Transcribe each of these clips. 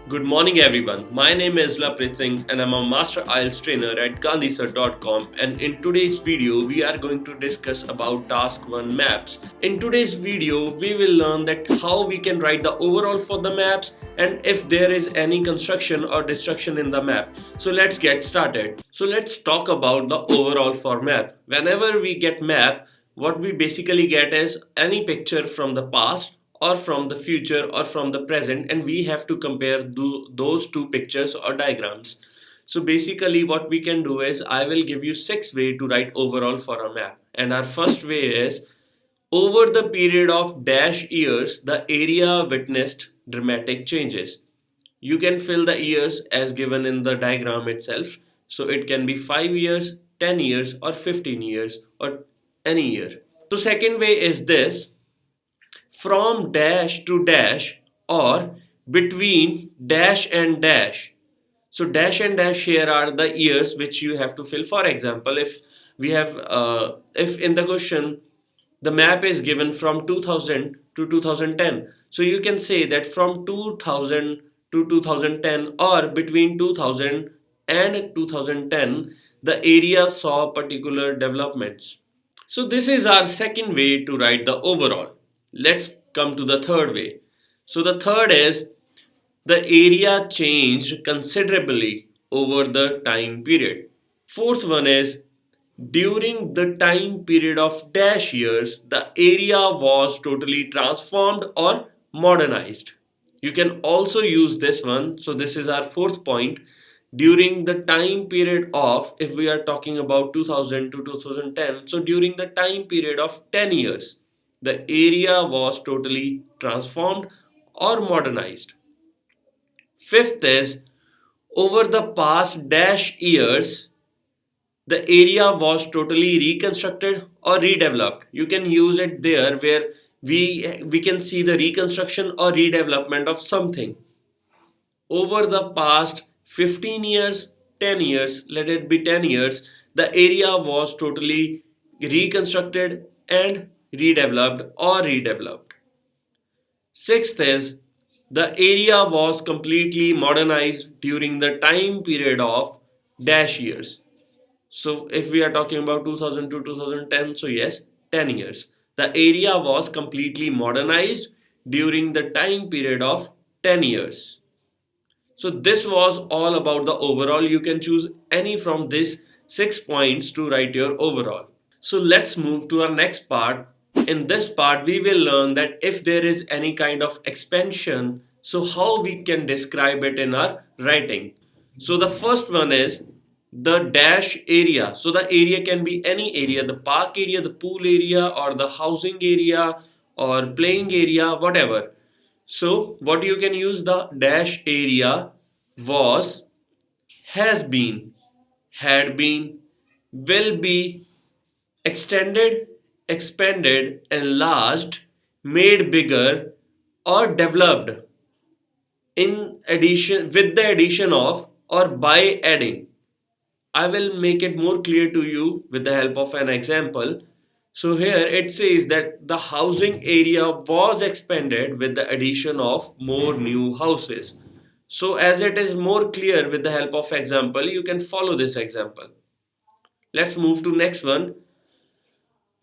Good morning everyone. My name is Laprit Singh and I'm a Master IELTS trainer at gandhisir.com, and in today's video we are going to discuss about Task 1 maps. In today's video we will learn that how we can write the overall for the maps and if there is any construction or destruction in the map. So let's get started. So let's talk about the overall for map. Whenever we get map, what we basically get is any picture from the past or from the future or from the present, and we have to compare those two pictures or diagrams. So basically what we can do is I will give you 6 ways to write overall for a map, and our first way is over the period of dash years the area witnessed dramatic changes. You can fill the years as given in the diagram itself, so it can be 5 years, 10 years or 15 years or any year. So second way is this: from dash to dash or between dash and dash. So dash and dash here are the years which you have to fill. For example, if in the question the map is given from 2000 to 2010, so you can say that from 2000 to 2010 or between 2000 and 2010 the area saw particular developments. So this is our second way to write the overall. Let's come to the third way. So the third is the area changed considerably over the time period. Fourth one is during the time period of dash years, the area was totally transformed or modernized. You can also use this one. So this is our fourth point. During the time period of, if we are talking about 2000 to 2010, so during the time period of 10 years, the area was totally transformed or modernized. Fifth is over the past dash years, the area was totally reconstructed or redeveloped. You can use it there where we can see the reconstruction or redevelopment of something. Over the past 15 years, 10 years, let it be 10 years, the area was totally reconstructed and redeveloped or redeveloped. Sixth is the area was completely modernized during the time period of dash years. So if we are talking about 2000 to 2010, so yes, 10 years. The area was completely modernized during the time period of 10 years. So this was all about the overall. You can choose any from these 6 points to write your overall. So let's move to our next part. In this part, we will learn that if there is any kind of expansion, so how we can describe it in our writing. So the first one is the dash area. So the area can be any area, the park area, the pool area, or the housing area, or playing area, whatever. So what you can use the dash area was, has been, had been, will be, extended, expanded, enlarged, made bigger, or developed in addition, with the addition of, or by adding. I will make it more clear to you with the help of an example. So here it says that the housing area was expanded with the addition of more new houses. So as it is more clear with the help of example, you can follow this example. Let's move to next one.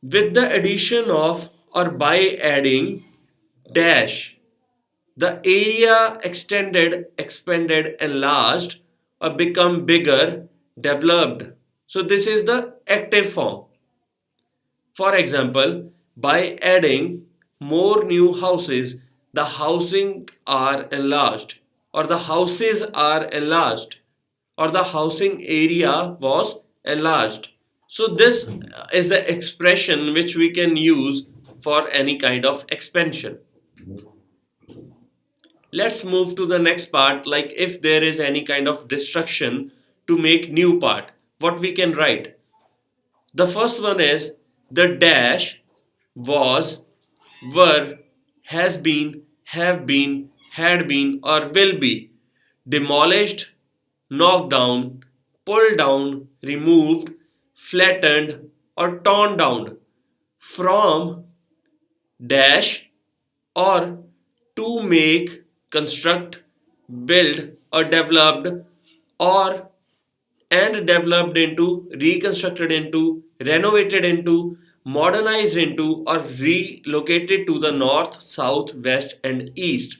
With the addition of or by adding dash, the area extended, expanded, enlarged, or become bigger, developed. So this is the active form. For example, by adding more new houses, the housing are enlarged, or the houses are enlarged, or the housing area was enlarged. So this is the expression which we can use for any kind of expansion. Let's move to the next part, like if there is any kind of destruction to make new part, what we can write. The first one is the dash was, were, has been, have been, had been, or will be demolished, knocked down, pulled down, removed, flattened, or torn down from dash or to make, construct, built or developed, or and developed into, reconstructed into, renovated into, modernized into, or relocated to the north, south, west, and east.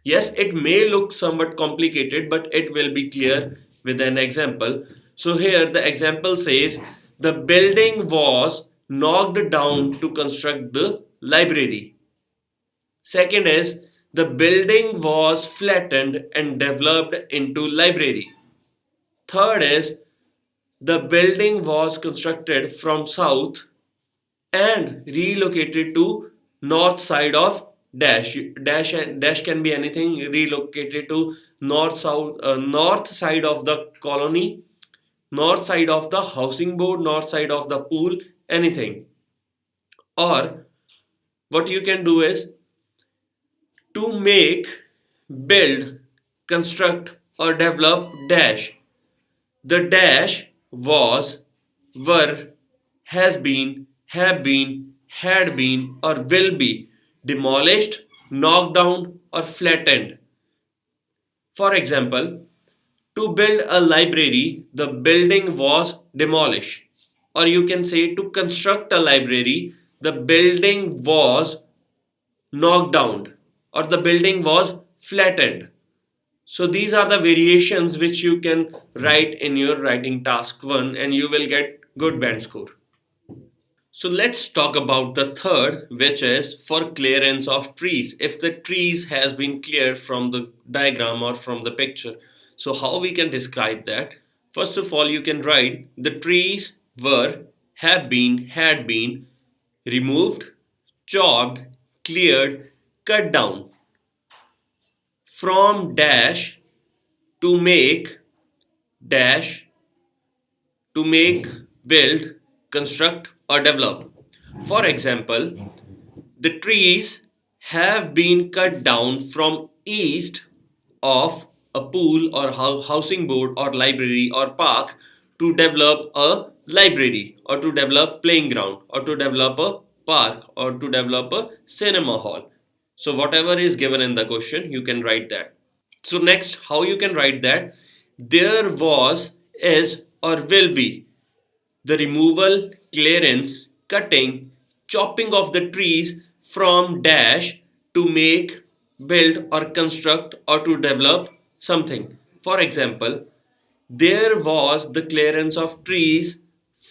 Yes, it may look somewhat complicated, but it will be clear with an example. So, here the example says the building was knocked down to construct the library. Second is the building was flattened and developed into library. Third is the building was constructed from south and relocated to north side of dash. Dash can be anything, relocated to north side of the colony, north side of the housing board, north side of the pool, anything. Or what you can do is to make, build, construct, or develop dash. The dash was, were, has been, have been, had been, or will be demolished, knocked down, or flattened. For example, to build a library, the building was demolished. Or you can say to construct a library, the building was knocked down, or the building was flattened. So these are the variations which you can write in your writing task 1 and you will get good band score. So let's talk about the third, which is for clearance of trees. If the trees has been cleared from the diagram or from the picture. So how we can describe that? First of all, you can write the trees were, have been, had been removed, chopped, cleared, cut down from dash to make dash to make, build, construct, or develop. For example, the trees have been cut down from east of a pool or housing board or library or park to develop a library or to develop playing ground or to develop a park or to develop a cinema hall. So whatever is given in the question, you can write that. So next, how you can write that? There was, is, or will be the removal, clearance, cutting, chopping of the trees from dash to make, build, or construct or to develop something. For example, there was the clearance of trees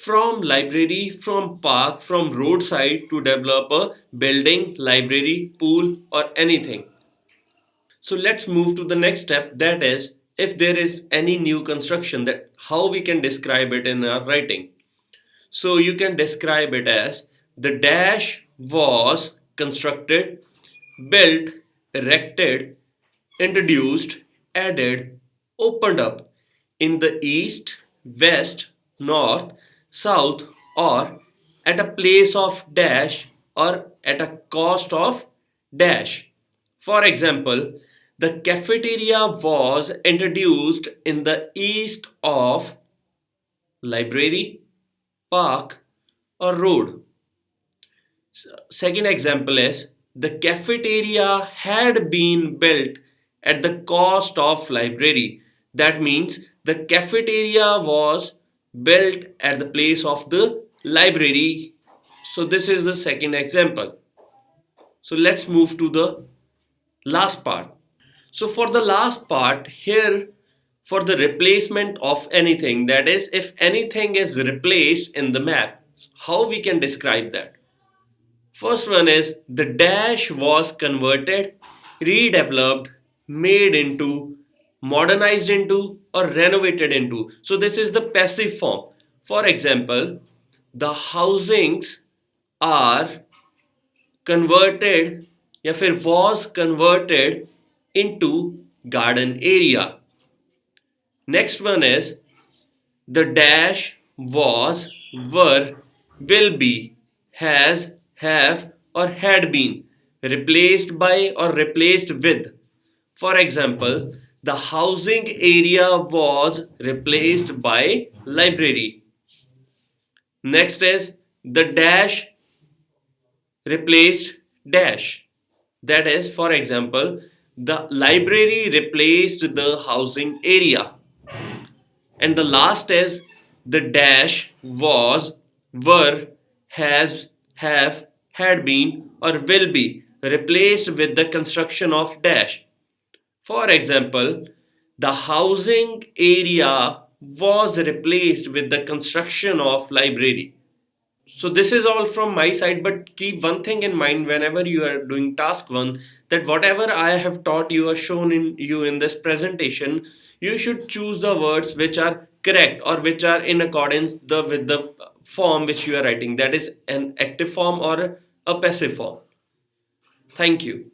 from library, from park, from roadside to develop a building, library, pool, or anything. So let's move to the next step, that is if there is any new construction, that how we can describe it in our writing. So you can describe it as the dash was constructed, built, erected, introduced, added, opened up in the east, west, north, south, or at a place of dash or at a cost of dash. For example, the cafeteria was introduced in the east of library, park, or road. Second example is the cafeteria had been built at the cost of library. That means the cafeteria was built at the place of the library. So this is the second example. So let's move to the last part. So for the last part here, for the replacement of anything, that is if anything is replaced in the map, how we can describe that? First one is the dash was converted, redeveloped, made into, modernized into, or renovated into. So this is the passive form. For example, the housings are converted या फिर was converted into garden area. Next one is the dash was, were, will be, has, have, or had been replaced by or replaced with. For example, the housing area was replaced by library. Next is the dash replaced dash. That is, for example, The library replaced the housing area. And the last is the dash was, were, has, have, had been, or will be replaced with the construction of dash. For example, the housing area was replaced with the construction of library. So this is all from my side, but keep one thing in mind whenever you are doing task 1, that whatever I have taught you or shown in you in this presentation, you should choose the words which are correct or which are in accordance with the form which you are writing, that is an active form or a passive form. Thank you.